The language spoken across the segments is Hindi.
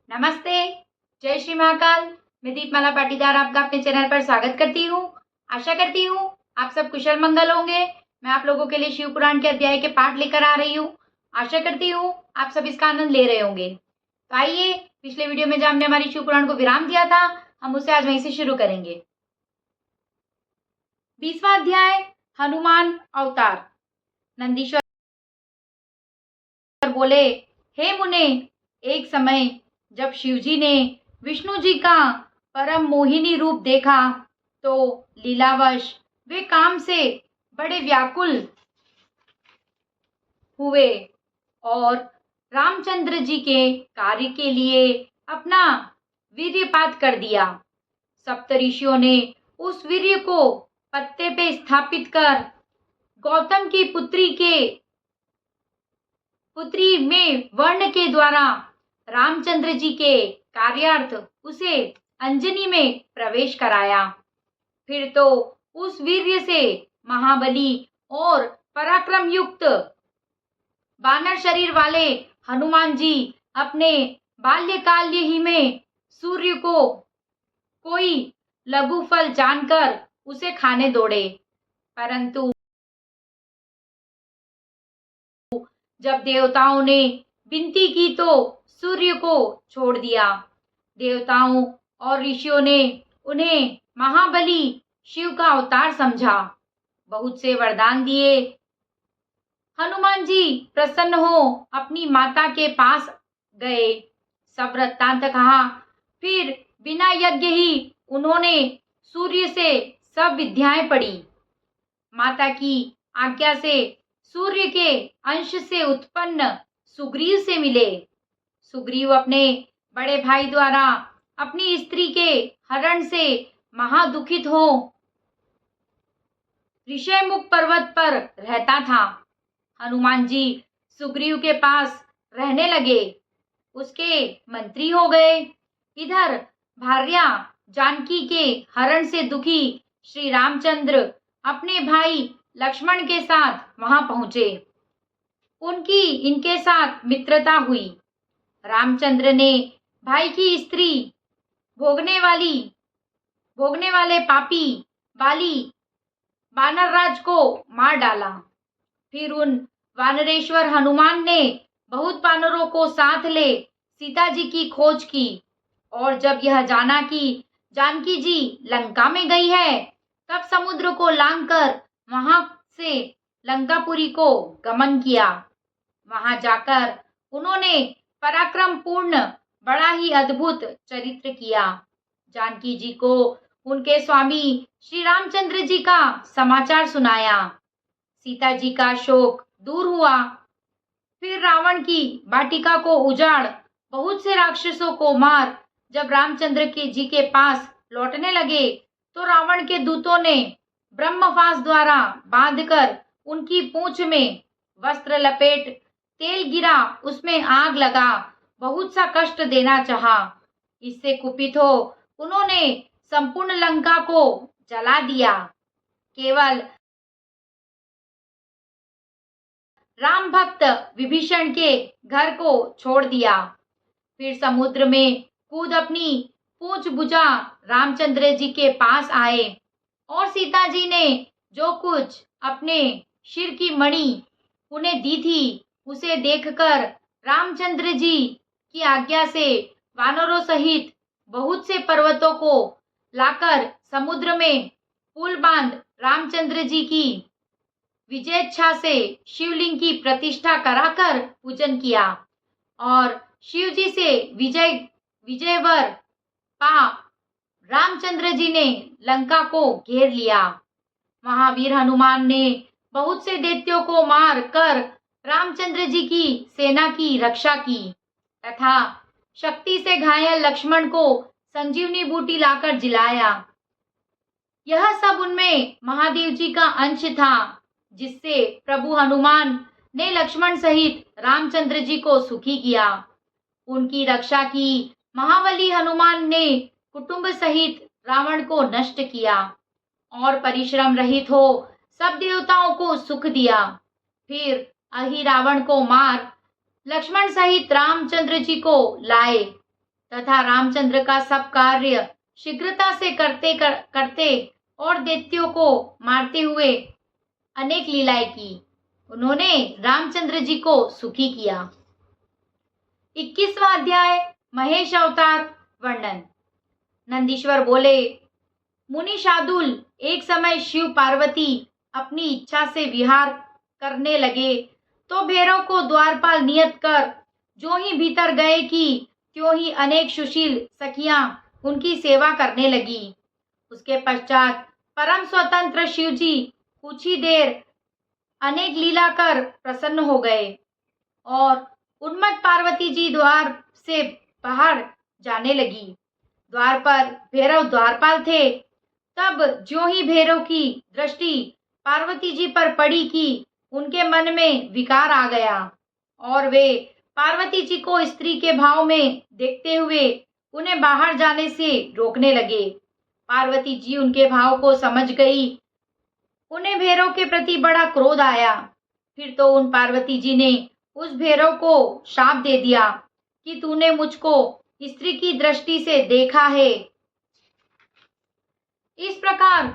नमस्ते, जय श्री महाकाल। मैं दीपमाला पाटीदार आपका अपने चैनल पर स्वागत करती हूँ। आशा करती हूँ आप सब कुशल मंगल होंगे। मैं आप लोगों के लिए शिव पुराण के अध्याय के पाठ लेकर आ रही हूँ। आशा करती हूँ आप सब इसका आनंद ले रहे होंगे। तो आइए, पिछले वीडियो में जहाँ हमने हमारी शिव पुराण को विराम दिया था, हम उसे आज वहीं से शुरू करेंगे। 20वां अध्याय, हनुमान अवतार। नंदीश्वर बोले, हे मुने, एक समय जब शिवजी ने विष्णु जी का परम मोहिनी रूप देखा तो लीलावश वे काम से बड़े व्याकुल हुए और रामचंद्र जी के कार्य के लिए अपना वीर्यपात कर दिया। सप्तऋषियों ने उस वीर्य को पत्ते पे स्थापित कर गौतम की पुत्री में वर्ण के द्वारा रामचंद्र जी के कार्यार्थ उसे अंजनी में प्रवेश कराया। फिर तो उस वीर्य से महाबली और पराक्रम युक्त बानर शरीर वाले हनुमान जी अपने बाल्यकाल ही में सूर्य को कोई लघु फल जानकर उसे खाने दौड़े, परंतु जब देवताओं ने विनती की तो सूर्य को छोड़ दिया। देवताओं और ऋषियों ने उन्हें महाबली शिव का अवतार समझा, बहुत से वरदान दिए। हनुमान जी प्रसन्न हो अपनी माता के पास गए, सब वृत्तांत कहा। फिर बिना यज्ञ ही उन्होंने सूर्य से सब विद्याएं पढ़ी। माता की आज्ञा से सूर्य के अंश से उत्पन्न सुग्रीव से मिले। सुग्रीव अपने बड़े भाई द्वारा अपनी स्त्री के हरण से महादुखित हो ऋषयमुख पर्वत पर रहता था। हनुमान जी सुग्रीव के पास रहने लगे, उसके मंत्री हो गए। इधर भार्या जानकी के हरण से दुखी श्री रामचंद्र अपने भाई लक्ष्मण के साथ वहां पहुंचे। उनकी इनके साथ मित्रता हुई। रामचंद्र ने भाई की स्त्री भोगने वाले पापी बाली वानरराज को मार डाला। फिर उन वानरेश्वर हनुमान ने बहुत वानरों को साथ ले सीता जी की खोज की, और जब यह जाना कि जानकी जी लंका में गई है, तब समुद्र को लांघकर वहां से लंकापुरी को गमन किया। वहां जाकर उन्होंने पराक्रम पूर्ण बड़ा ही अद्भुत चरित्र किया। जानकी जी को उनके स्वामी श्री रामचंद्र जी का समाचार सुनाया। सीता जी का शोक दूर हुआ। फिर रावण की वाटिका को उजाड़ बहुत से राक्षसों को मार जब रामचंद्र जी के पास लौटने लगे, तो रावण के दूतों ने ब्रह्मफास द्वारा बांधकर उनकी पूंछ में वस्त्र लपेट तेल गिरा, उसमें आग लगा, बहुत सा कष्ट देना चाहा। इससे कुपित हो उन्होंने संपूर्ण लंका को जला दिया। केवल राम भक्त विभीषण के घर को छोड़ दिया। फिर समुद्र में कूद अपनी पूंछ बुझा रामचंद्र जी के पास आए, और सीता जी ने जो कुछ अपने शिर की मणि उन्हें दी थी, उसे देखकर रामचंद्र जी की आज्ञा से वानरों सहित बहुत से पर्वतों को लाकर समुद्र में पुल बांध रामचंद्र जी की विजयेच्छा से शिवलिंग की प्रतिष्ठा कराकर पूजन किया, और शिव जी से विजय वर पा रामचंद्र जी ने लंका को घेर लिया। महावीर हनुमान ने बहुत से दैत्यों को मार कर रामचंद्र जी की सेना की रक्षा की, तथा शक्ति से घायल लक्ष्मण को संजीवनी बूटी लाकर जिलाया। यह सब उनमें महादेव जी का अंश था, जिससे प्रभु हनुमान ने लक्ष्मण सहित रामचंद्र जी को सुखी किया। उनकी रक्षा की महाबली हनुमान ने कुटुंब सहित रावण को नष्ट किया, और परिश्रम रहित हो सब देवताओं को सुख दिया। फिर अहि रावण को मार लक्ष्मण सहित रामचंद्र जी को लाए। तथा रामचंद्र का सब कार्य शीघ्रता से करते और दैत्यों को मारते हुए अनेक लीलाएं की। उन्होंने रामचंद्र जी को सुखी किया। 21वां अध्याय महेश अवतार वर्णन। नंदीश्वर बोले, मुनि शार्दूल, एक समय शिव पार्वती अपनी इच्छा से विहार करने लगे तो भैरव को द्वारपाल नियत कर जो ही भीतर गए कि त्यों ही अनेक सुशील सखियां उनकी सेवा करने लगी। उसके पश्चात परम स्वतंत्र शिव जी कुछ ही देर अनेक लीला कर प्रसन्न हो गए और उन्मत्त पार्वती जी द्वार से बाहर जाने लगी। द्वार पर भैरव द्वारपाल थे। तब ज्यों ही भैरव की दृष्टि पार्वती जी पर पड़ी कि उनके मन में विकार आ गया और वे पार्वती जी को स्त्री के भाव में देखते हुए उन्हें बाहर जाने से रोकने लगे। पार्वती जी उनके भाव को समझ गई। उन्हें भैरव के प्रति बड़ा क्रोध आया। फिर तो उन पार्वती जी ने उस भैरव को शाप दे दिया कि तूने मुझको स्त्री की दृष्टि से देखा है, इस प्रकार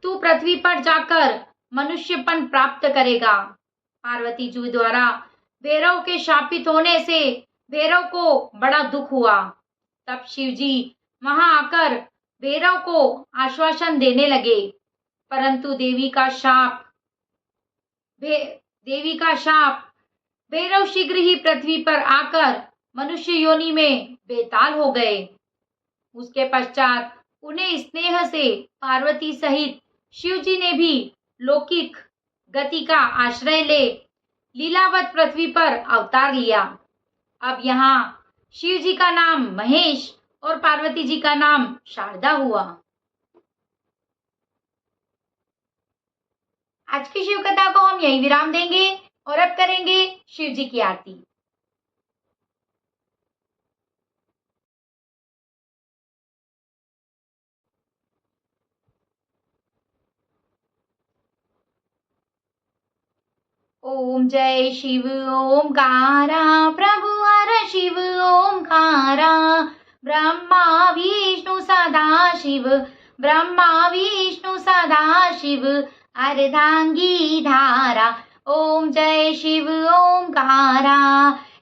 तू पृथ्वी पर जाकर मनुष्यपन प्राप्त करेगा। पार्वती जी द्वारा भैरव के शापित होने से भैरव को बड़ा दुख हुआ। तब शिव जी वहां आकर भैरव को आश्वासन देने लगे, परंतु देवी का शाप भैरव शीघ्र ही पृथ्वी पर आकर मनुष्य योनि में बेताल हो गए। उसके पश्चात उन्हें स्नेह से पार्वती सहित शिव जी ने भी लौकिक गति का आश्रय ले लीलावत पृथ्वी पर अवतार लिया। अब यहाँ शिव जी का नाम महेश और पार्वती जी का नाम शारदा हुआ। आज की शिव कथा को हम यही विराम देंगे और अब करेंगे शिव जी की आरती। ओम जय शिव ओमकारा, प्रभु हर शिव ओमकारा, ब्रह्मा विष्णु सदा शिव, ब्रह्मा विष्णु सदा शिव, अर्धांगी धारा। ओम जय शिव ओमकारा,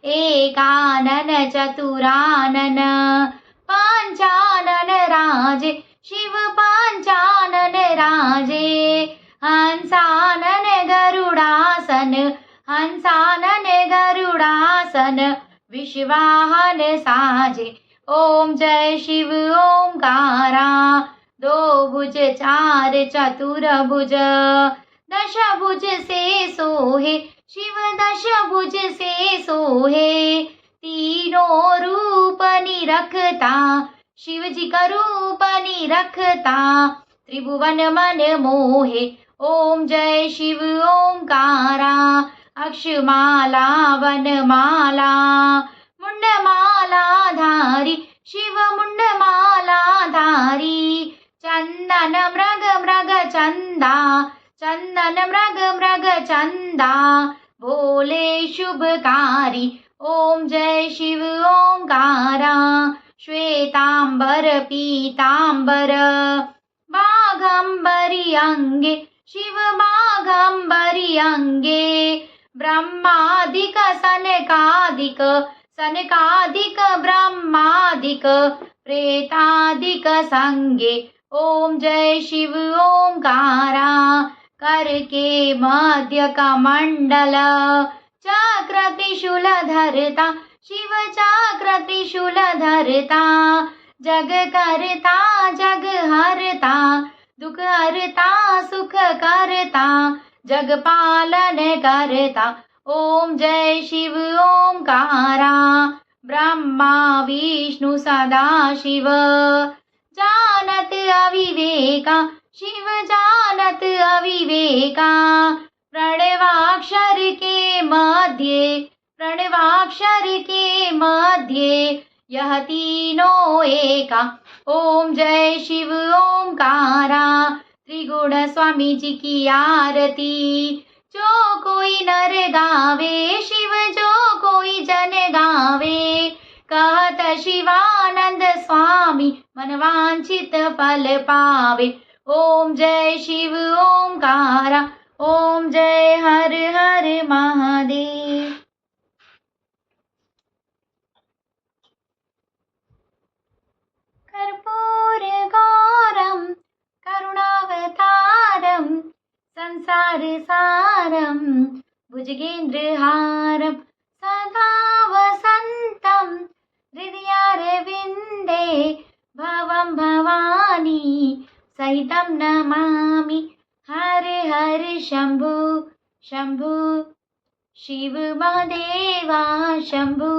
एकानन चतुरानन, पंचानन राजे, शिव पंचानन राजे, हंसानन गरुड़ासन, हंसानन गरुड़ासन, विश्वाहन साजे। ओम जय शिव ओमकारा, दो भुज चार चतुर भुज, दश भुज से सोहे, शिव दश भुज से सोहे, तीनों रूप निरखता, शिव जी का रूप निरखता, त्रिभुवन मन मोहे। ओम जय शिव ओमकारा, अक्षमाला वनमाला, मुंडमाला धारी, शिव मुंडमाला धारी, चंदन मृग मृग चंदा, चंदन मृग मृग चंदा, भोले शुभकारी। ओम जय शिव ओमकारा, श्वेतांबर पीतांबर, बाघंबरी अंगे, शिव बाघंबरी अंगे, ब्रह्मादिक सनकादिक, सनकादिक ब्रह्मादिक, प्रेतादिक संगे। ओम जय शिव ओमकारा, कर के मध्य कमंडल, चक्र त्रिशूल धरता, शिव चक्र त्रिशूल धरता, जग करता जग हरता, दुख हरता सुख करता, जग पालन करता। ओम जय शिव ओमकारा, ब्रह्मा विष्णु सदा शिव, जानत अविवेका, शिव जानत अविवेका, प्रणवाक्षर के मध्य, प्रणवाक्षर के मध्य, यह तीनों एका। ओम जय शिव ओमकारा, त्रिगुण स्वामी जी की आरती, जो कोई नर गावे, शिव जो कोई जन गावे, कहत शिवानंद स्वामी मनवांछित फल पावे। ओम जय शिव ओंकारा, ओम जय हर हर महादेव। कर्पूर गौरम करुणावतारम संसार सारम भुजगेन्द्रहारम सदा वसंतम हृदयारविन्दे भवं भवानी सहितं नमामि। हर हर शंभु शंभु शिव महादेवा शंभु,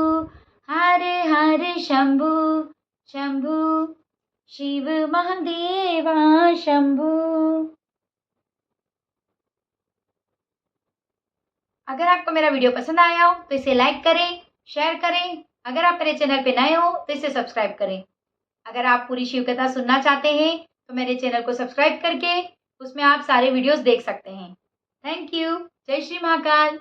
हर हर शंभु शंभु शिव महादेवा शंभु। अगर आपको मेरा वीडियो पसंद आया हो तो इसे लाइक करें, शेयर करें। अगर आप मेरे चैनल पे नए हो तो इसे सब्सक्राइब करें। अगर आप पूरी शिव कथा सुनना चाहते हैं तो मेरे चैनल को सब्सक्राइब करके उसमें आप सारे वीडियोस देख सकते हैं। Thank you. जय श्री महाकाल।